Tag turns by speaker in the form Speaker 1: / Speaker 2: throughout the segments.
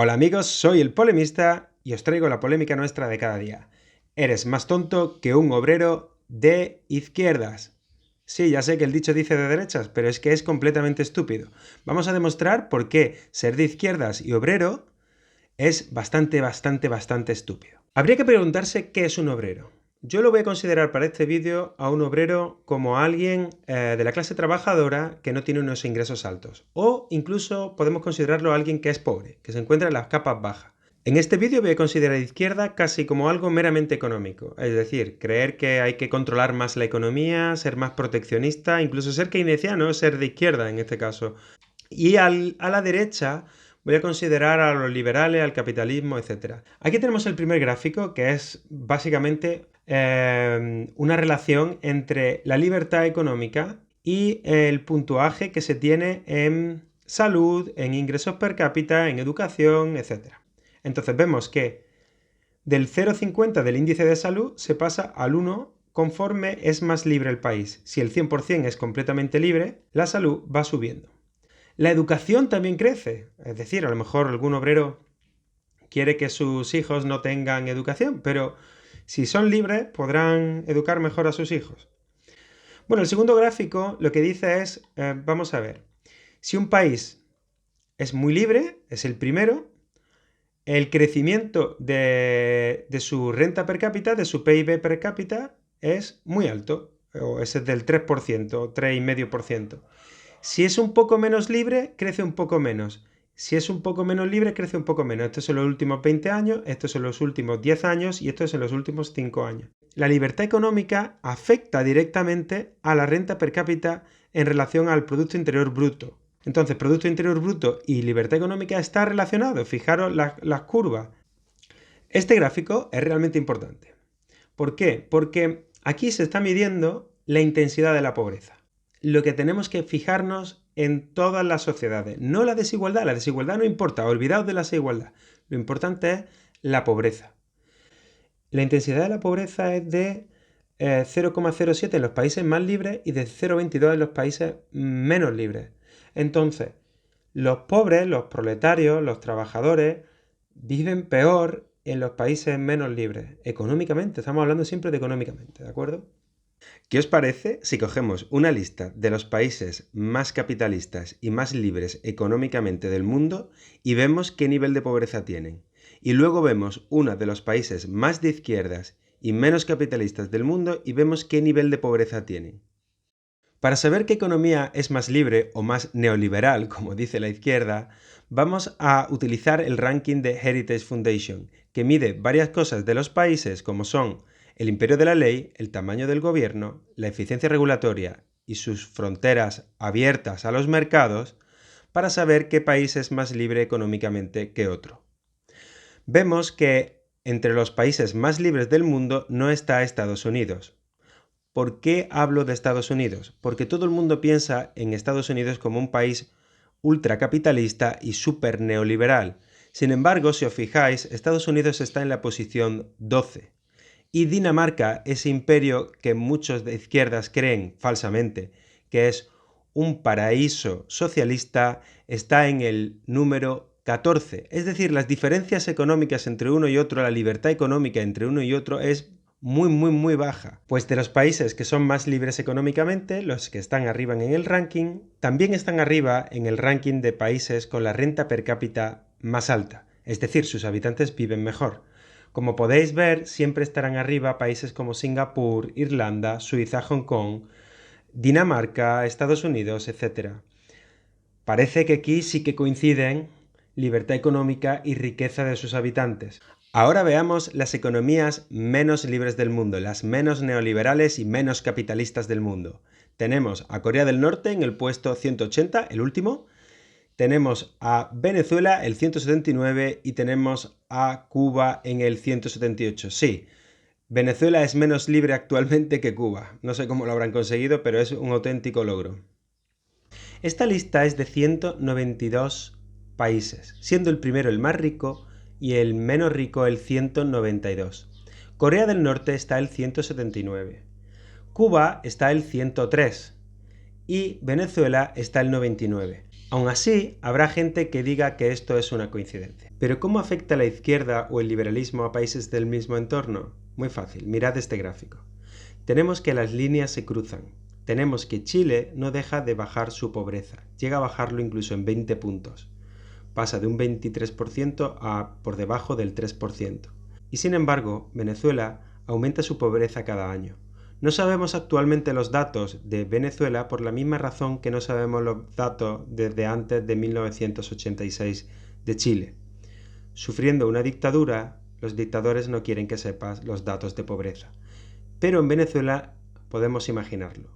Speaker 1: Hola amigos, soy el Polemista y os traigo la polémica nuestra de cada día. Eres más tonto que un obrero de izquierdas. Sí, ya sé que el dicho dice de derechas, pero es que es completamente estúpido. Vamos a demostrar por qué ser de izquierdas y obrero es bastante estúpido. Habría que preguntarse qué es un obrero. Yo lo voy a considerar para este vídeo a un obrero como alguien de la clase trabajadora que no tiene unos ingresos altos. O incluso podemos considerarlo a alguien que es pobre, que se encuentra en las capas bajas. En este vídeo voy a considerar a izquierda casi como algo meramente económico, es decir, creer que hay que controlar más la economía, ser más proteccionista, incluso ser keynesiano, ser de izquierda en este caso. Y a la derecha voy a considerar a los liberales, al capitalismo, etc. Aquí tenemos el primer gráfico, que es básicamente una relación entre la libertad económica y el puntuaje que se tiene en salud, en ingresos per cápita, en educación, etc. Entonces vemos que del 0,50 del índice de salud se pasa al 1 conforme es más libre el país. Si el 100% es completamente libre, la salud va subiendo. La educación también crece, es decir, a lo mejor algún obrero quiere que sus hijos no tengan educación, pero si son libres podrán educar mejor a sus hijos. Bueno, el segundo gráfico lo que dice es, vamos a ver, si un país es muy libre, es el primero, el crecimiento de su renta per cápita, de su PIB per cápita, es muy alto, o es del 3%, 3,5%. Si es un poco menos libre, crece un poco menos. Si es un poco menos libre, crece un poco menos. Estos son los últimos 20 años, estos son los últimos 10 años y estos son los últimos 5 años. La libertad económica afecta directamente a la renta per cápita en relación al Producto Interior Bruto. Entonces, Producto Interior Bruto y libertad económica está relacionado. Fijaros las curvas. Este gráfico es realmente importante. ¿Por qué? Porque aquí se está midiendo la intensidad de la pobreza. Lo que tenemos que fijarnos en todas las sociedades, no la desigualdad no importa, olvidaos de la desigualdad, lo importante es la pobreza. La intensidad de la pobreza es de 0,07 en los países más libres y de 0,22 en los países menos libres. Entonces, los pobres, los proletarios, los trabajadores, viven peor en los países menos libres, económicamente, estamos hablando siempre de económicamente, ¿de acuerdo? ¿Qué os parece si cogemos una lista de los países más capitalistas y más libres económicamente del mundo y vemos qué nivel de pobreza tienen? Y luego vemos uno de los países más de izquierdas y menos capitalistas del mundo y vemos qué nivel de pobreza tienen. Para saber qué economía es más libre o más neoliberal, como dice la izquierda, vamos a utilizar el ranking de Heritage Foundation, que mide varias cosas de los países como son el imperio de la ley, el tamaño del gobierno, la eficiencia regulatoria y sus fronteras abiertas a los mercados, para saber qué país es más libre económicamente que otro. Vemos que entre los países más libres del mundo no está Estados Unidos. ¿Por qué hablo de Estados Unidos? Porque todo el mundo piensa en Estados Unidos como un país ultracapitalista y súper neoliberal. Sin embargo, si os fijáis, Estados Unidos está en la posición 12. Y Dinamarca, ese imperio que muchos de izquierdas creen falsamente que es un paraíso socialista, está en el número 14. Es decir, las diferencias económicas entre uno y otro, la libertad económica entre uno y otro es muy baja. Pues de los países que son más libres económicamente, los que están arriba en el ranking, también están arriba en el ranking de países con la renta per cápita más alta. Es decir, sus habitantes viven mejor. Como podéis ver, siempre estarán arriba países como Singapur, Irlanda, Suiza, Hong Kong, Dinamarca, Estados Unidos, etc. Parece que aquí sí que coinciden libertad económica y riqueza de sus habitantes. Ahora veamos las economías menos libres del mundo, las menos neoliberales y menos capitalistas del mundo. Tenemos a Corea del Norte en el puesto 180, el último. Tenemos a Venezuela el 179 y tenemos a Cuba en el 178. Sí, Venezuela es menos libre actualmente que Cuba. No sé cómo lo habrán conseguido, pero es un auténtico logro. Esta lista es de 192 países, siendo el primero el más rico y el menos rico el 192. Corea del Norte está el 179. Cuba está el 103 y Venezuela está el 99. Aún así, habrá gente que diga que esto es una coincidencia. Pero ¿cómo afecta la izquierda o el liberalismo a países del mismo entorno? Muy fácil, mirad este gráfico. Tenemos que las líneas se cruzan. Tenemos que Chile no deja de bajar su pobreza, llega a bajarlo incluso en 20 puntos. Pasa de un 23% a por debajo del 3%. Y sin embargo, Venezuela aumenta su pobreza cada año. No sabemos actualmente los datos de Venezuela por la misma razón que no sabemos los datos desde antes de 1986 de Chile. Sufriendo una dictadura, los dictadores no quieren que sepas los datos de pobreza. Pero en Venezuela podemos imaginarlo.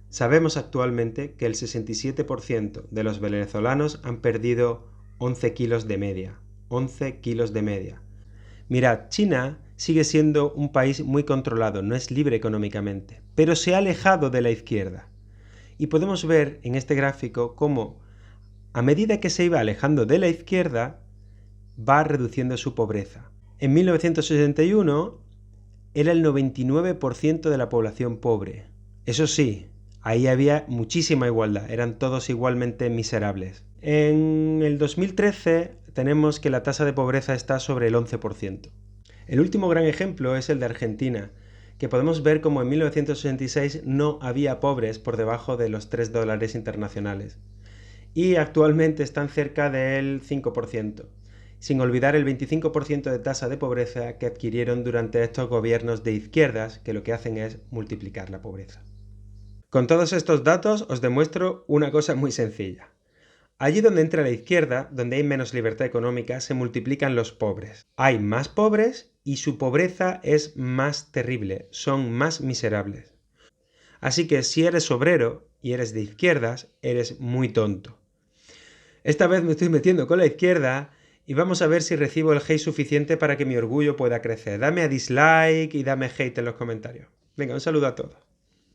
Speaker 1: Sabemos actualmente que el 67% de los venezolanos han perdido 11 kilos de media. 11 kilos de media. Mirad, China sigue siendo un país muy controlado, no es libre económicamente, pero se ha alejado de la izquierda. Y podemos ver en este gráfico cómo, a medida que se iba alejando de la izquierda, va reduciendo su pobreza. En 1961 era el 99% de la población pobre. Eso sí, ahí había muchísima igualdad, eran todos igualmente miserables. En el 2013 tenemos que la tasa de pobreza está sobre el 11%. El último gran ejemplo es el de Argentina, que podemos ver como en 1966 no había pobres por debajo de los $3 internacionales. Y actualmente están cerca del 5%. Sin olvidar el 25% de tasa de pobreza que adquirieron durante estos gobiernos de izquierdas, que lo que hacen es multiplicar la pobreza. Con todos estos datos os demuestro una cosa muy sencilla. Allí donde entra la izquierda, donde hay menos libertad económica, se multiplican los pobres. Hay más pobres y su pobreza es más terrible, son más miserables. Así que si eres obrero y eres de izquierdas, eres muy tonto. Esta vez me estoy metiendo con la izquierda y vamos a ver si recibo el hate suficiente para que mi orgullo pueda crecer. Dame a dislike y dame hate en los comentarios. Venga, un saludo a todos.